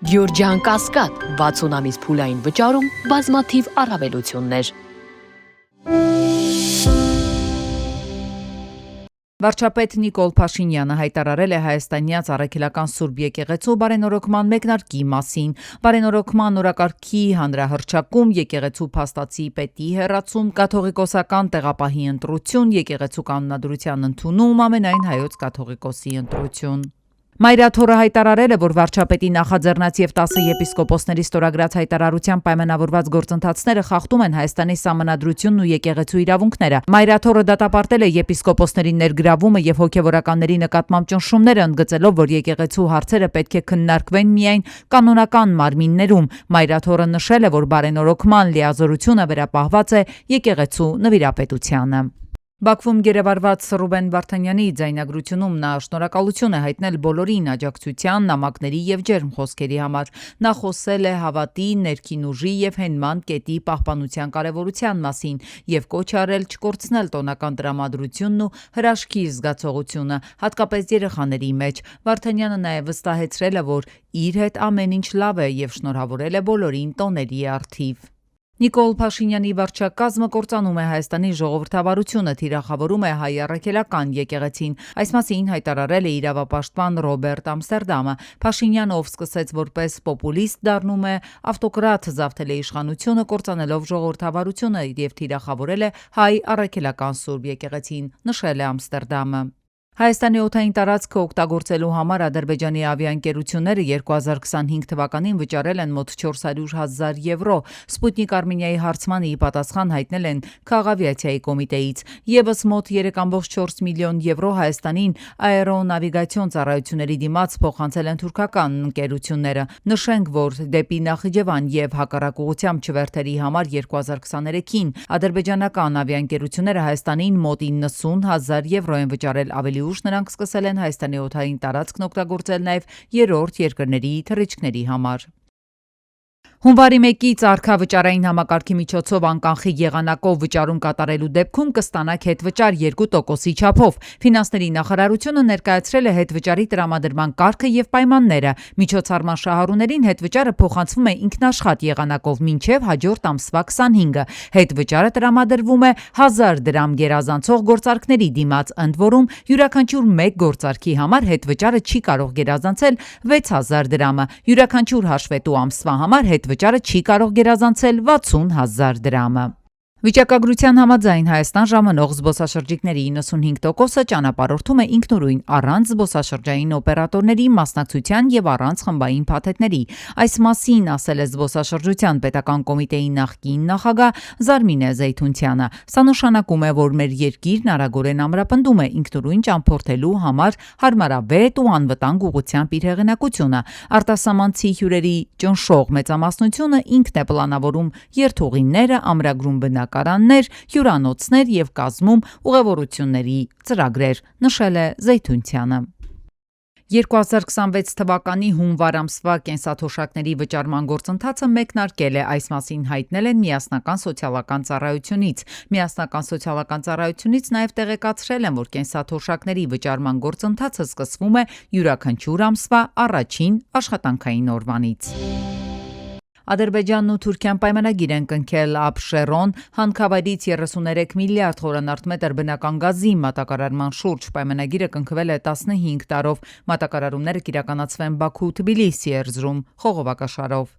Գյորջյան Կասկադ 60 ամիս փուլային վճարում բազմաթիվ առավելություններ։ Վարչապետ Նիկոլ Փաշինյանը հայտարարել է հայաստանյաց առաքելական Սուրբ եկեղեցու բարենորոգման մեկնարկի մասին։ Բարենորոգման օրակարգի հանրահռչակում, եկեղեցու փաստացի պետի հեռացում, կաթողիկոսական տեղապահի ընտրություն, եկեղեցու կանոնադրության ընդունում, ամենայն հայոց կաթողիկոսի ընտրություն։ Մայրաթորը հայտարարել է, որ վարչապետի նախաձեռնած եւ 10 եպիսկոպոսների ստորագրած հայտարարության պայմանավորված գործընթացները խախտում են Հայաստանի սահմանադրությունն ու եկեղեցու իրավունքները։ Մայրաթորը դատապարտել է եպիսկոպոսների ներգրավումը եւ հոգեվորականների նկատմամբ ճնշումները, ընդգծելով, որ եկեղեցու հարցերը պետք է քննարկվեն միայն կանոնական մարմիններում։ Մայրաթորը նշել է, որ բարենորոգման լիազորությունը վերապահված է եկեղեցու նվիրապետությանը։ Բաքվում գերեվարված Ռուբեն Վարդանյանի ձայնագրությունում նա շնորհակալություն է հայտնել բոլորին աջակցության, նամակների եւ ջերմ խոսքերի համար։ Նա խոսել է հավատի, ներքին ուժի եւ հենման կետի պահպանության կարեւորության մասին եւ կոչ արել չկորցնել տոնական տրամադրությունն ու հրաշքի զգացողությունը, հատկապես երեխաների մեջ։ Վարդանյանը նաեւ վստահեցրել է, որ իր հետ ամեն ինչ լավ է եւ շնորհավորել է բոլորին տոների առթիվ։ Նիկոլ Փաշինյանի վարչակազմը կործանում է Հայաստանի ժողովրդավարությունը, թիրախավորում է հայ առաքելական եկեղեցին։ Այս մասին հայտարարել է իրավապաշտպան Ռոբերտ Ամստերդամը։ Փաշինյանը, ով սկսեց որպես պոպուլիստ, դառնում է ավտոկրատ, զավթել է իշխանությունը, կործանելով ժողովրդավարությունը եւ թիրախավորել է հայ առաքելական Սուրբ եկեղեցին, նշել է Ամստերդամը։ Հայաստանի օդային տարածքը օգտագործելու համար Ադրբեջանի ավիաընկերությունները 2025 թվականին վճարել են մոտ 400,000 եվրո։ Սպուտնիկ Արմենիայի հարցմանը ի պատասխան հայտնել են Քաղավիացիայի կոմիտեից։ Եվս մոտ 3,4 միլիոն եվրո Հայաստանին աերոնավիգացիոն ծառայությունների դիմաց փոխանցել են թուրքական ընկերությունները։ Նշենք, որ դեպի Նախիջևան եւ հակառակ ուղղությամբ չվերթերի համար 2023-ին ադրբեջանական ավիաընկերությունները Հայաստանին մոտ 90,000 եվրո են վճարել, ավելի ուշ նրանք սկսել են Հայաստանի օդային տարածքն օգտագործել նաև երրորդ երկրների թռիչքների համար։ Հունվարի 1-ից արքա-վճարային համակարգի միջոցով անկանխի եղանակով վճարում կատարելու դեպքում կստանաք հետվճար 2%-ի չափով։ Ֆինանսների նախարարությունը ներկայացրել է հետվճարի տրամադրման կարգը եւ պայմանները։ Միջոցառման շահառուներին հետվճարը փոխանցվում է ինքնաշխատ եղանակով մինչեւ հաջորդ ամսվա 25-ը։ Հետվճարը տրամադրվում է 1000 դրամ գերազանցող գործարքների դիմաց, ընդ որում յուրաքանչյուր մեկ գործարքի համար հետվճարը չի կարող գերազանցել 6000 դրամը։ Յուրաքանչյուր հաշվետու ամսվա համար վճարը չի կարող գերազանցել 60,000 դրամը։ Վիճակագրության համաձայն Հայաստան ժամանող զբոսաշրջիկների 95%-ը ճանապարհորդում է ինքնուրույն, առանց զբոսաշրջային օպերատորների մասնակցության եւ առանց խմբային փաթեթների։ Այս մասին ասել է զբոսաշրջության պետական կոմիտեի նախկին նախագահ Զարմինե Զեյթունցյանը։ Սա նշանակում է, որ մեր երկիրն արագորեն ամրապնդում է ինքնուրույն ճամփորդելու համար հարմարավետ ու անվտանգ ուղղությամբ իր հեղինակությունը։ Արտասահմանցի հյուրերի ճնշող մեծամասնությունը ինքն է պլանավորում երթուղիները, ամրագրում բնակարաններ, հյուրանոցներ եւ կազմում ուղևորությունների ծրագրեր, նշել է Զեյթունցյանը։ 2026 թվականի հունվար ամսվա կենսաթոշակների վճարման գործընթացը մեկնարկել է, այս մասին հայտնել են Միասնական սոցիալական ծառայությունից։ Միասնական սոցիալական ծառայությունից նաև տեղեկացրել են, որ կենսաթոշակների վճարման գործընթացը սկսվում է յուրաքանչյուր ամսվա առաջին աշխատանքային օրվանից։ Ադրբեջանն ու Թուրքիան պայմանագիր են կնքել Աբշերոն հանքավայրից 33 միլիարդ խորանարդ բնական գազի մատակարարման շուրջ։ Պայմանագիրը կնքվել է 15 տարով։ Մատակարարումները կիրականացվեն Բաքու, Թբիլիսի, Էրզրում խողովակաշարով։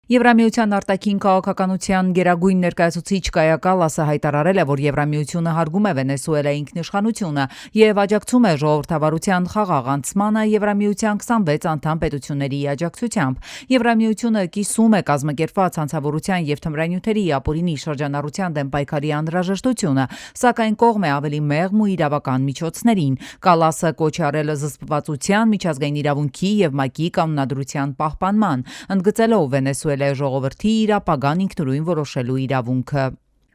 Եվրամիության արտաքին քաղաքականության գերագույն ներկայացուցիչ Կայա Կալասը հայտարարել է, որ Եվրամիությունը հարգում է Վենեսուելայի ինքնիշխանությունը եւ աջակցում է ժողովրդավարության խաղաղ անցմանը Եվրամիության 26 անդամ պետությունների աջակցությամբ։ Եվրամիությունը կիսում է կազմակերպված հանցավորության եւ թմրանյութերի ապօրինի շրջանառության դեմ պայքարի անհրաժեշտությունը, սակայն կողմ է ավելի մեղմ ու իրավական միջոցներին։ Կալասը կոչ արել է զսպվածության, միջազգային իրավունքի եւ ՄԱԿ-ի կանոնադրության պահպանման, ընդգծելով Վենեսուելայի ժողովրդի իր ապագան ինքնուրույն որոշելու իրավունքը։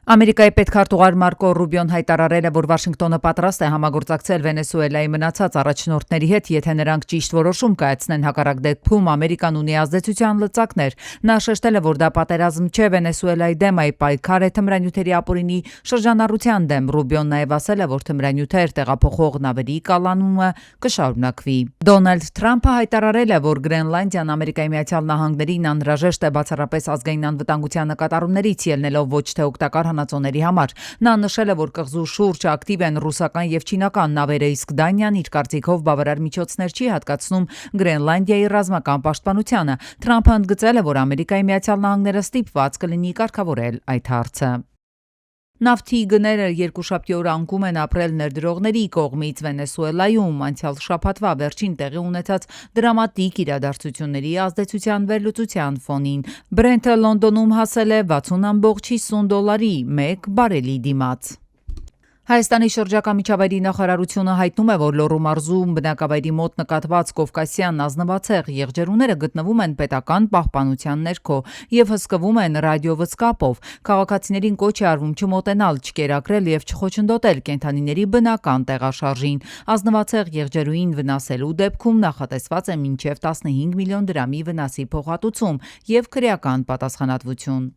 Ամերիկայի պետքարտուղար Մարկո Ռուբիոն հայտարարել է, որ Վաշինգտոնը պատրաստ է համագործակցել Վենեսուելայի մնացած առաջնորդների հետ, եթե նրանք ճիշտ որոշում կայացնեն, հակառակ դեպքում Ամերիկան ունի ազդեցության լծակներ։ Նա շեշտել է, որ դա պատերազմ չէ Վենեսուելայի դեմ, այլ պայքար է թմրանյութերի ապօրինի շրջանառության դեմ։ Ռուբիոն նաև ասել է, որ թմրանյութեր տեղափոխող նավերի կալանումը կշարունակվի։ Դոնալդ Թրամփը հայտարարել է, որ Գրենլանդիան Ամերիկայի Միացյալ Նահանգներին անհրաժեշտ է բացառապես ազգային անվտանգության նկատառումներից, ելնելով ոչ թե օգտակար հանածոների համար։ Նա նշել է, որ կղզու շուրջ ակտիվ են ռուսական եւ չինական նավերը, իսկ Դանիան իր կարծիքով բավարար միջոցներ չի հատկացնում Գրենլանդիայի ռազմական պաշտպանությանը։ Թրամփը ընդգծել է, որ Ամերիկայի Միացյալ Նահանգները ստիպված կլինի կարգավորել այդ հարցը։ Նավթի գները երկուշաբթի օրը անկում են ապրել ներդրողների կողմից Վենեսուելայում անցյալ շաբաթվա վերջին տեղի ունեցած դրամատիկ իրադարձությունների ազդեցության վերլուծության ֆոնին։ Բրենթը Լոնդոնում հասել է $60.50 1 բարելի դիմաց։ Հայաստանի շրջակա միջավայրի նախարարությունը հայտնում է, որ Լոռու մարզում բնակավայրի մոտ նկատված կովկասյան ազնվացեղ եղջերուները գտնվում են պետական պահպանության ներքո եւ հսկվում են ռադիովզկապով։ Քաղաքացիներին կոչ է արվում չմոտենալ, չկերակրել եւ չխոչընդոտել կենդանիների բնական տեղաշարժին։ Ազնվացեղ եղջերուին վնասելու դեպքում նախատեսված է մինչեւ 15 միլիոն դրամի վնասի փոխհատուցում եւ քրեական պատասխանատվություն։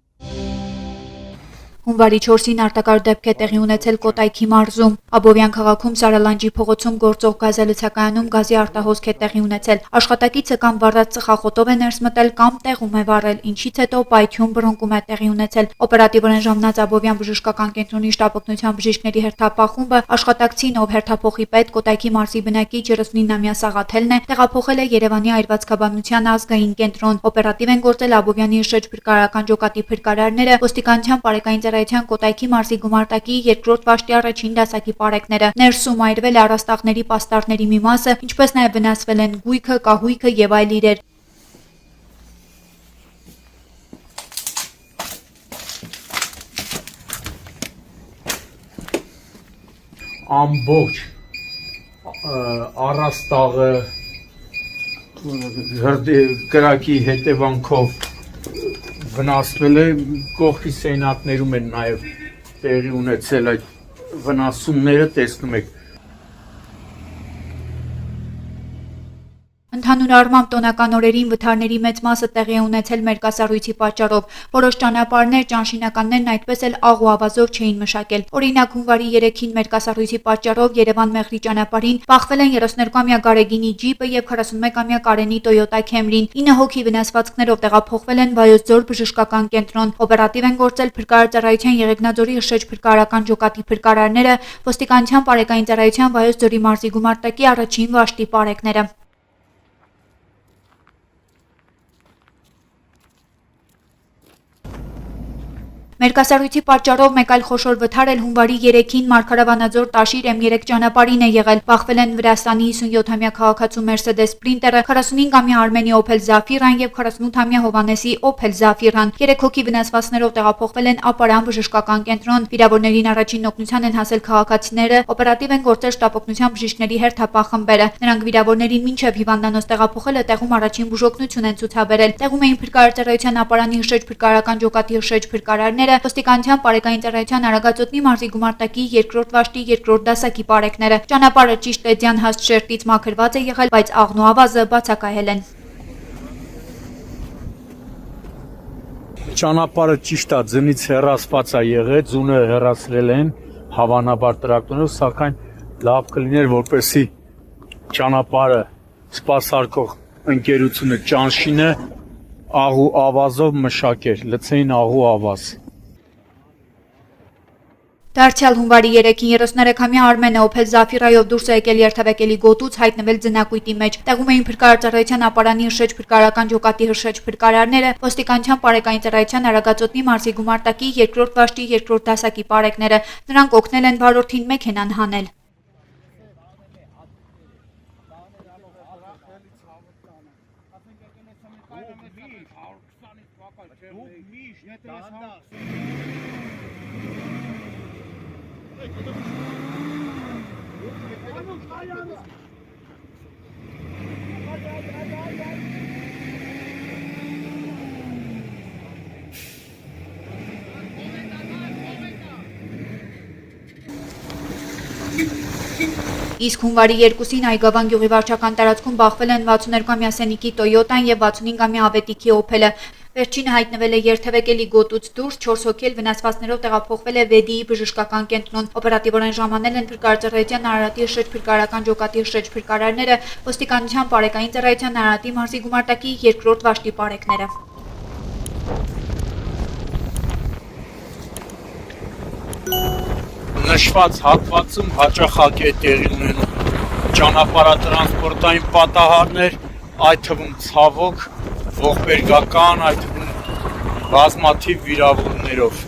Հունվարի 4-ին արտակարգ դեպք է տեղի ունեցել Կոտայքի մարզում։ Աբովյան քաղաքում Սարալանջի փողոցում գործող գազալցակայանում գազի արտահոսք է տեղի ունեցել։ Աշխատակիցը կամ վառած ծխախոտով է ներս մտել կամ տեղում է վառել, ինչից հետո պայթյուն բռնկում է տեղի ունեցել։ Օպերատիվորեն ժամանած Աբովյան բժշկական կենտրոնի շտապօգնության բժիշկների հերթապահ խումբը աշխատակցին, ով հերթափոխի պետ Կոտայքի մարզի բնակիչ 39-ամյա Սաղաթելն է, տեղափոխել է Երևանի այրվածքաբանության ազգային կենտրոն։ Օպերատիվ են գործել Աբովյանի շրջփրկարարական ջոկատի փրկարարները, ոստիկանության բարեկային Կոտայքի մարզի գումարտակի 2-րդ վաշտի առաջին դասակի պարեկները։ Ներսում այրվել է առաստաղների պաստառների մի մասը, ինչպես նաև վնասվել են գույքը, կահույքը եւ այլ իրեր։ Ամբողջ առաստաղը կրակի հետևանքով վնասվել է, կողքի սենյակներում են նաև տեղի ունեցել այդ վնասումները, տեսնում եք։ Ընդհանուր առմամբ տոնական օրերին վթարների մեծ մասը տեղի է ունեցել մերկասառույցի պատճառով։ Որոշ ճանապարհներ, ճանշինականներն այդպես էլ աղ ու ավազով չէին մշակել։ Օրինակ հունվարի 3-ին մերկասառույցի պատճառով Երևան-Մեղրի ճանապարհին բախվել են 32-ամյա Գարեգինի ջիպը եւ 41-ամյա Կարենի Տոյոտա Քեմրին։ 9 հոգի վնասվածքներով տեղափոխվել են Վայոց ձոր բժշկական կենտրոն։ Օպերատիվ են գործել փրկարարծառայության Եղեգնաձորի շրջփրկարարական ջոկատի փրկարարները, ոստիկանության բարեկային ծառայության Վայոց ձորի մարզի գումարտակի առաջին վաշտի պարեկները։ Մերկասառույցի պատճառով մեկ այլ խոշոր վթար էլ հունվարի 3-ին Մարգարավանաձոր Տաշիր M3 ճանապարհին է եղել։ Բախվել են Վրաստանի 57-ամյա քաղաքացու Mercedes Sprinter-ը, 45-ամյա Արմենի Opel Zafira-ն եւ 48-ամյա Հովանեսի Opel Zafira-ն։ 3 հոգի վնասվածքներով տեղափոխվել են Ապարան բժշկական կենտրոն։ Վիրավորներին առաջին օգնության են հասել քաղաքացիները։ Օպերատիվ են գործել շտապօգնության բժիշկների հերթապահ խմբերը։ Նրանք վիրավորներին մինչև հիվանդանոց տեղափոխելը տեղում առաջին բուժօգնություն են ցուցաբերել։ Տեղում էին փրկարարծառայության Ապարանի շրջփրկարարական ջոկատի շրջփրկարարները, ոստիկանության բարեկային ծառայության Արագածոտնի մարզի գումարտակի 2-րդ վաշտի 2-րդ դասակի պարեկները։ Ճանապարհը ճիշտ Էդյան հաստ շերտից մաքրված է եղել, բայց աղն ու ավազը բացակայել են։ Ճանապարհը ճիշտ է, ձնից հեռացված է եղել, ձունը հեռացրել են հավանաբար տրակտորով, սակայն լավ կլիներ, որպեսզի ճանապարհը սպասարկող ընկերությունը ճանշինը աղ ու ավազով մշակեր, լցեին աղ ու ավազ։ Դարձյալ հունվարի 3-ին 33-ամյա Արմենը Opel Zafira-ով դուրս է եկել երթևեկելի գոտուց, հայտնվել ձնակույտի մեջ։ Տեղում էին փրկարարծառայության Ապարանի շրջփրկարարական ջոկատի շրջփրկարարները, ոստիկանության բարեկային ծառայության Արագածոտնի մարզի գումարտակի 2-րդ վաշտի 2-րդ դասակի պարեկները։ Նրանք օգնել են վարորդին մեքենան հանել։ Իսկ հունվարի 2-ին Այգավան գյուղի վարչական տարածքում բախվել են 62-ամյա Սենիկի Տոյոտան եւ 65-ամյա Ավետիքի Օփելը։ Վերջինը հայտնվել է երթևեկելի գոտուց դուրս, 4 հոգի էլ վնասվածքներով տեղափոխվել է Վեդիի բժշկական կենտրոն։ Օպերատիվորեն ժամանել են Փրկարծառայության Արարատի շրջփրկարարական ջոկատի շրջփրկարարները, ոստիկանության բարեկային ծառայության Արարատի մարզի գումարտակի 2-րդ վաշտի բարեկները։ Նշված հատվածում հաճախակ է տեղի ունենում ճանապարհատրանսպորտային պատահարներ, այդ թվում ցավոք ողբերգական, այդ թվում բազմաթիվ վիրավորներով։